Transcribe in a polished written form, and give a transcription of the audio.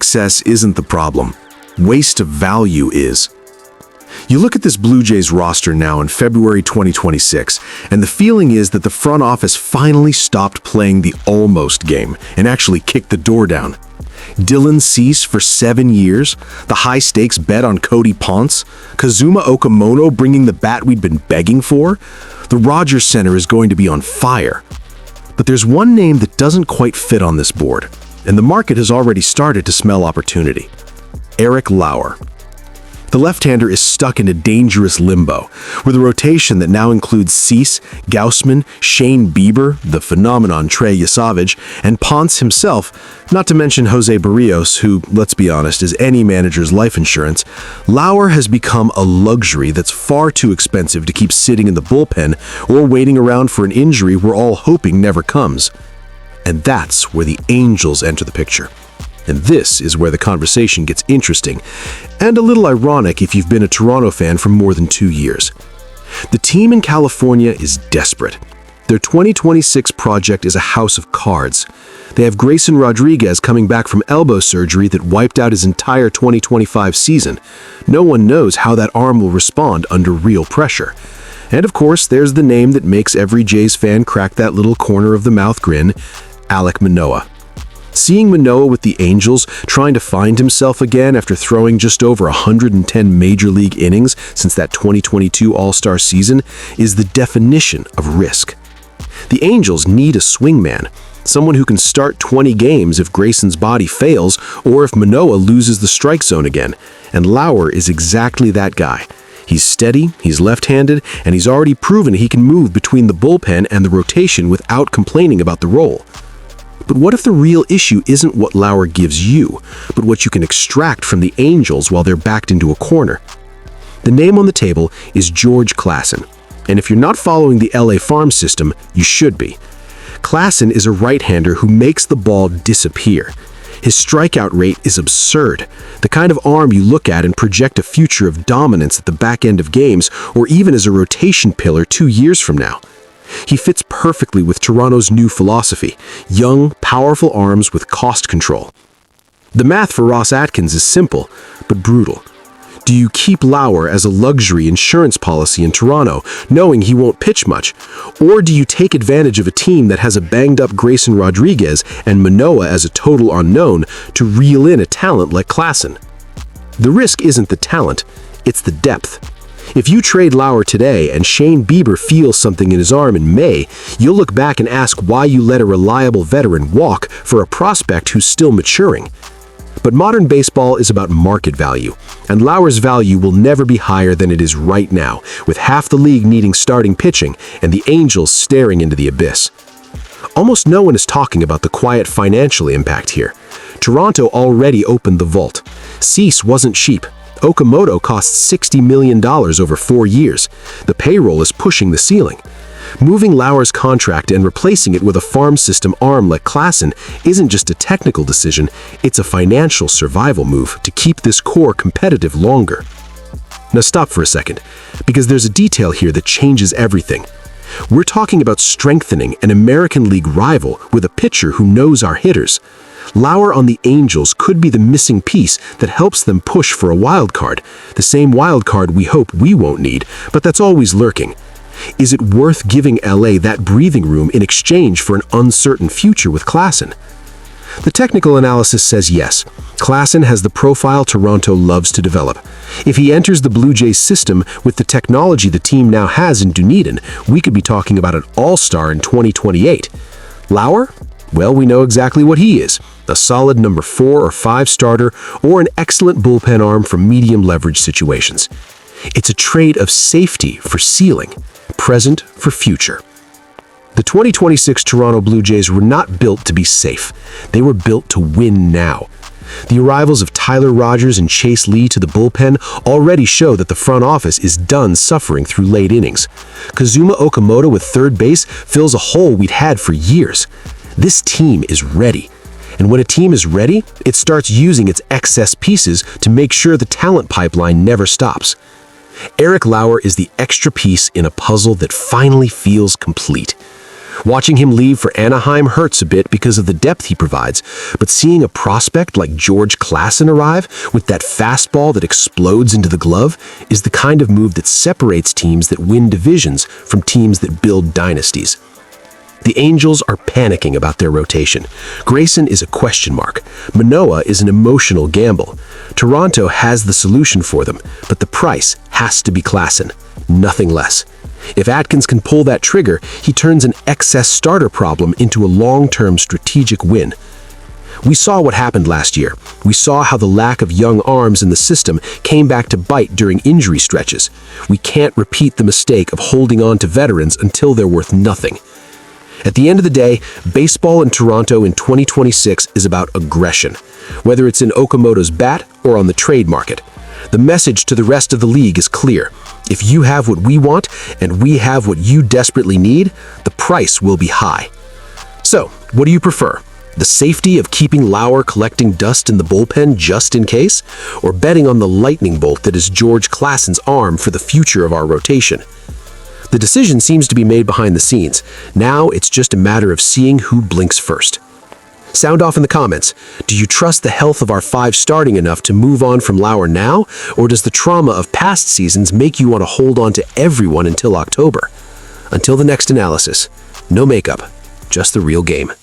excess isn't the problem. Waste of value is. You look at this Blue Jays roster now in February 2026, and the feeling is that the front office finally stopped playing the almost game and actually kicked the door down. Dylan Cease for 7 years, the high-stakes bet on Cody Ponce, Kazuma Okamoto bringing the bat we'd been begging for. The Rogers Center is going to be on fire. But there's one name that doesn't quite fit on this board, and the market has already started to smell opportunity. Eric Lauer. The left-hander is stuck in a dangerous limbo, with a rotation that now includes Cease, Gaussman, Shane Bieber, the phenomenon Trey Yasavage, and Ponce himself, not to mention Jose Barrios, who, let's be honest, is any manager's life insurance. Lauer has become a luxury that's far too expensive to keep sitting in the bullpen or waiting around for an injury we're all hoping never comes. And that's where the Angels enter the picture. And this is where the conversation gets interesting, and a little ironic if you've been a Toronto fan for more than 2 years. The team in California is desperate. Their 2026 project is a house of cards. They have Grayson Rodriguez coming back from elbow surgery that wiped out his entire 2025 season. No one knows how that arm will respond under real pressure. And of course, there's the name that makes every Jays fan crack that little corner of the mouth grin, Alek Manoah. Seeing Manoah with the Angels trying to find himself again after throwing just over 110 major league innings since that 2022 All-Star season is the definition of risk. The Angels need a swingman, someone who can start 20 games if Grayson's body fails or if Manoah loses the strike zone again, and Lauer is exactly that guy. He's steady, he's left-handed, and he's already proven he can move between the bullpen and the rotation without complaining about the role. But what if the real issue isn't what Lauer gives you, but what you can extract from the Angels while they're backed into a corner? The name on the table is George Klassen, and if you're not following the LA farm system, you should be. Klassen is a right-hander who makes the ball disappear. His strikeout rate is absurd, the kind of arm you look at and project a future of dominance at the back end of games or even as a rotation pillar 2 years from now. He fits perfectly with Toronto's new philosophy, young, powerful arms with cost control. The math for Ross Atkins is simple, but brutal. Do you keep Lauer as a luxury insurance policy in Toronto, knowing he won't pitch much? Or do you take advantage of a team that has a banged-up Grayson Rodriguez and Manoah as a total unknown to reel in a talent like Klassen? The risk isn't the talent, it's the depth. If you trade Lauer today and Shane Bieber feels something in his arm in May, you'll look back and ask why you let a reliable veteran walk for a prospect who's still maturing. But modern baseball is about market value, and Lauer's value will never be higher than it is right now, with half the league needing starting pitching and the Angels staring into the abyss. Almost no one is talking about the quiet financial impact here. Toronto already opened the vault. Cease wasn't cheap. Okamoto costs $60 million over 4 years. The payroll is pushing the ceiling. Moving Lauer's contract and replacing it with a farm system arm like Klassen isn't just a technical decision, it's a financial survival move to keep this core competitive longer. Now stop for a second, because there's a detail here that changes everything. We're talking about strengthening an American League rival with a pitcher who knows our hitters. Lauer on the Angels could be the missing piece that helps them push for a wild card, the same wild card we hope we won't need, but that's always lurking. Is it worth giving LA that breathing room in exchange for an uncertain future with Klassen? The technical analysis says yes. Klassen has the profile Toronto loves to develop. If he enters the Blue Jays system with the technology the team now has in Dunedin, we could be talking about an all-star in 2028. Lauer? Well, we know exactly what he is. A solid number 4 or 5 starter or an excellent bullpen arm for medium leverage situations. It's a trade of safety for ceiling, present for future. The 2026 Toronto Blue Jays were not built to be safe. They were built to win now. The arrivals of Tyler Rogers and Chase Lee to the bullpen already show that the front office is done suffering through late innings. Kazuma Okamoto with third base fills a hole we'd had for years. This team is ready. And when a team is ready, it starts using its excess pieces to make sure the talent pipeline never stops. Eric Lauer is the extra piece in a puzzle that finally feels complete. Watching him leave for Anaheim hurts a bit because of the depth he provides, but seeing a prospect like George Klassen arrive with that fastball that explodes into the glove is the kind of move that separates teams that win divisions from teams that build dynasties. The Angels are panicking about their rotation. Grayson is a question mark. Manoah is an emotional gamble. Toronto has the solution for them, but the price has to be Klassen, nothing less. If Atkins can pull that trigger, he turns an excess starter problem into a long-term strategic win. We saw what happened last year. We saw how the lack of young arms in the system came back to bite during injury stretches. We can't repeat the mistake of holding on to veterans until they're worth nothing. At the end of the day, baseball in Toronto in 2026 is about aggression, whether it's in Okamoto's bat or on the trade market. The message to the rest of the league is clear. If you have what we want and we have what you desperately need, the price will be high. So, what do you prefer? The safety of keeping Lauer collecting dust in the bullpen just in case? Or betting on the lightning bolt that is George Klassen's arm for the future of our rotation? The decision seems to be made behind the scenes. Now it's just a matter of seeing who blinks first. Sound off in the comments. Do you trust the health of our five starting enough to move on from Lauer now? Or does the trauma of past seasons make you want to hold on to everyone until October? Until the next analysis, no makeup, just the real game.